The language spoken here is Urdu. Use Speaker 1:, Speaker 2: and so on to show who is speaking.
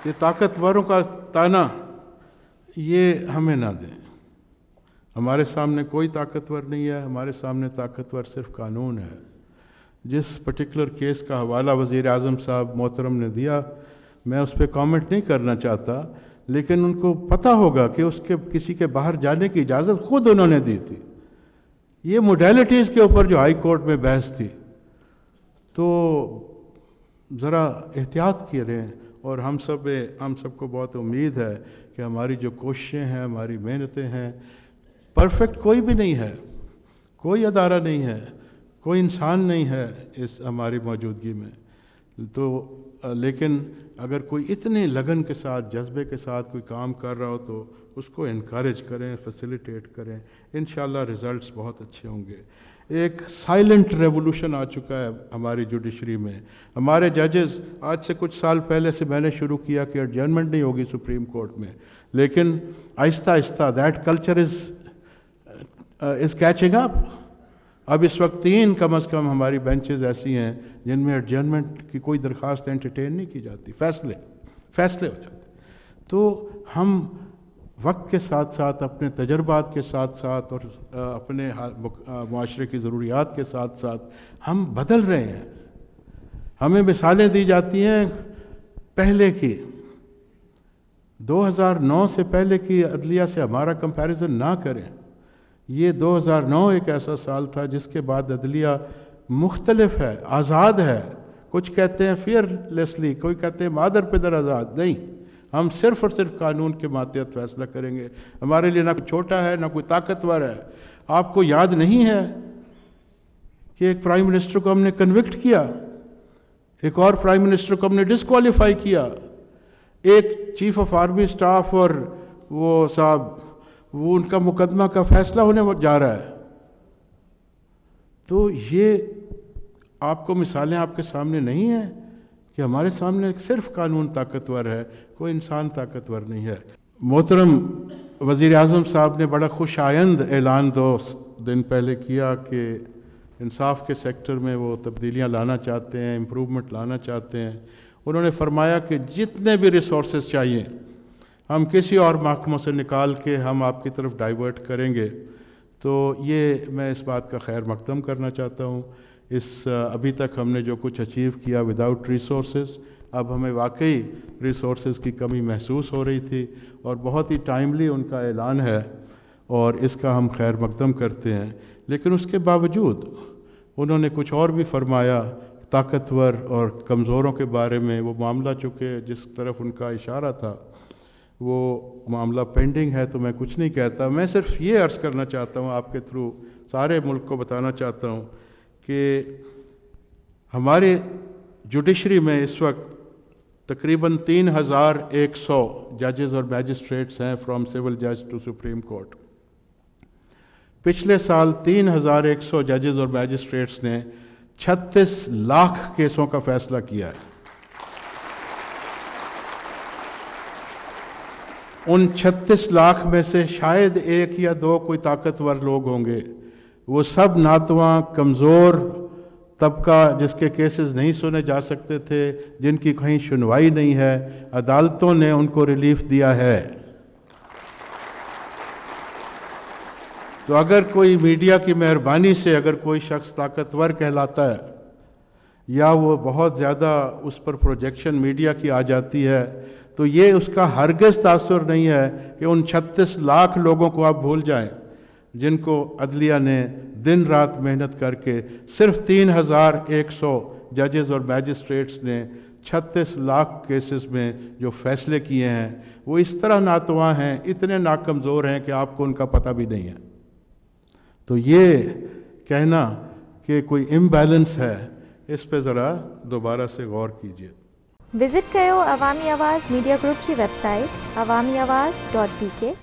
Speaker 1: کہ طاقتوروں کا تانا یہ ہمیں نہ دیں. ہمارے سامنے کوئی طاقتور نہیں ہے، ہمارے سامنے طاقتور صرف قانون ہے. جس پرٹیکولر کیس کا حوالہ وزیر اعظم صاحب محترم نے دیا، میں اس پہ کامنٹ نہیں کرنا چاہتا، لیکن ان کو پتہ ہوگا کہ اس کے کسی کے باہر جانے کی اجازت خود انہوں نے دی تھی. یہ موڈیلٹیز کے اوپر جو ہائی کورٹ میں بحث تھی، تو ذرا احتیاط کیے رہیں. اور ہم سب کو بہت امید ہے کہ ہماری جو کوششیں ہیں، ہماری محنتیں ہیں، پرفیکٹ کوئی بھی نہیں ہے، کوئی ادارہ نہیں ہے، کوئی انسان نہیں ہے اس ہماری موجودگی میں. تو لیکن اگر کوئی اتنے لگن کے ساتھ، جذبے کے ساتھ کوئی کام کر رہا ہو تو اس کو انکریج کریں، فیسیلیٹیٹ کریں. انشاءاللہ رزلٹس بہت اچھے ہوں گے. ایک سائلنٹ ریولوشن آ چکا ہے ہماری جوڈیشری میں. ہمارے ججز، آج سے کچھ سال پہلے سے میں نے شروع کیا کہ ایڈجرنمنٹ نہیں ہوگی سپریم کورٹ میں، لیکن آہستہ آہستہ دیٹ کلچر از کیچنگ اپ. اب اس وقت 3 کم از کم ہماری بینچز ایسی ہیں جن میں ایڈجرنمنٹ کی کوئی درخواست انٹرٹین نہیں کی جاتی، فیصلے ہو جاتے. تو ہم وقت کے ساتھ ساتھ، اپنے تجربات کے ساتھ ساتھ، اور اپنے معاشرے کی ضروریات کے ساتھ ساتھ ہم بدل رہے ہیں. ہمیں مثالیں دی جاتی ہیں پہلے کی، 2009 سے پہلے کی عدلیہ سے ہمارا کمپیریزن نہ کریں. یہ 2009 ایک ایسا سال تھا جس کے بعد عدلیہ مختلف ہے، آزاد ہے. کچھ کہتے ہیں فیئر لیسلی، کوئی کہتے ہیں مادر پدر آزاد. نہیں، ہم صرف اور صرف قانون کے ماتحت فیصلہ کریں گے. ہمارے لیے نہ کوئی چھوٹا ہے، نہ کوئی طاقتور ہے. آپ کو یاد نہیں ہے کہ ایک پرائم منسٹر کو ہم نے کنوکٹ کیا، ایک اور پرائم منسٹر کو ہم نے ڈسکوالیفائی کیا، ایک چیف آف آرمی سٹاف اور وہ صاحب، وہ ان کا مقدمہ کا فیصلہ ہونے جا رہا ہے. تو یہ آپ کو مثالیں آپ کے سامنے نہیں ہیں کہ ہمارے سامنے صرف قانون طاقتور ہے، کوئی انسان طاقتور نہیں ہے. محترم وزیر اعظم صاحب نے بڑا خوش آئند اعلان 2 دن پہلے کیا کہ انصاف کے سیکٹر میں وہ تبدیلیاں لانا چاہتے ہیں، امپروومنٹ لانا چاہتے ہیں. انہوں نے فرمایا کہ جتنے بھی ریسورسز چاہیے ہم کسی اور محکموں سے نکال کے ہم آپ کی طرف ڈائیورٹ کریں گے. تو یہ میں اس بات کا خیر مقدم کرنا چاہتا ہوں. ابھی تک ہم نے جو کچھ اچیو کیا وداؤٹ ریسورسز، اب ہمیں واقعی ریسورسز کی کمی محسوس ہو رہی تھی، اور بہت ہی ٹائملی ان کا اعلان ہے اور اس کا ہم خیر مقدم کرتے ہیں. لیکن اس کے باوجود انہوں نے کچھ اور بھی فرمایا طاقتور اور کمزوروں کے بارے میں. وہ معاملہ چونکہ جس طرف ان کا اشارہ تھا وہ معاملہ پینڈنگ ہے، تو میں کچھ نہیں کہتا. میں صرف یہ عرض کرنا چاہتا ہوں، آپ کے تھرو سارے ملک کو بتانا چاہتا ہوں کہ ہمارے جوڈیشری میں اس وقت تقریباً 3100 ججز اور میجسٹریٹس ہیں، فرام سول جج ٹو سپریم کورٹ. پچھلے سال 3100 ججز اور میجسٹریٹس نے 36 لاکھ کیسوں کا فیصلہ کیا ہے. ان 36 لاکھ میں سے شاید 1 یا 2 کوئی طاقتور لوگ ہوں گے. وہ سب ناتواں، کمزور طبقہ جس کے کیسز نہیں سنے جا سکتے تھے، جن کی کہیں سنوائی نہیں ہے، عدالتوں نے ان کو ریلیف دیا ہے. تو اگر کوئی میڈیا کی مہربانی سے اگر کوئی شخص طاقتور کہلاتا ہے، یا وہ بہت زیادہ اس پر پروجیکشن میڈیا کی آ جاتی ہے، تو یہ اس کا ہرگز تاثر نہیں ہے کہ ان 36 لاکھ لوگوں کو آپ بھول جائیں جن کو عدلیہ نے دن رات محنت کر کے صرف 3100 ججز اور میجسٹریٹس نے 36 لاکھ کیسز میں جو فیصلے کیے ہیں، وہ اس طرح ناتواں ہیں، اتنے ناکمزور ہیں کہ آپ کو ان کا پتہ بھی نہیں ہے. تو یہ کہنا کہ کوئی امبیلنس ہے، اس پہ ذرا دوبارہ سے غور کیجیے.
Speaker 2: وزٹ کرو عوامی آواز میڈیا گروپ کی ویب سائٹ awamiawaz.pk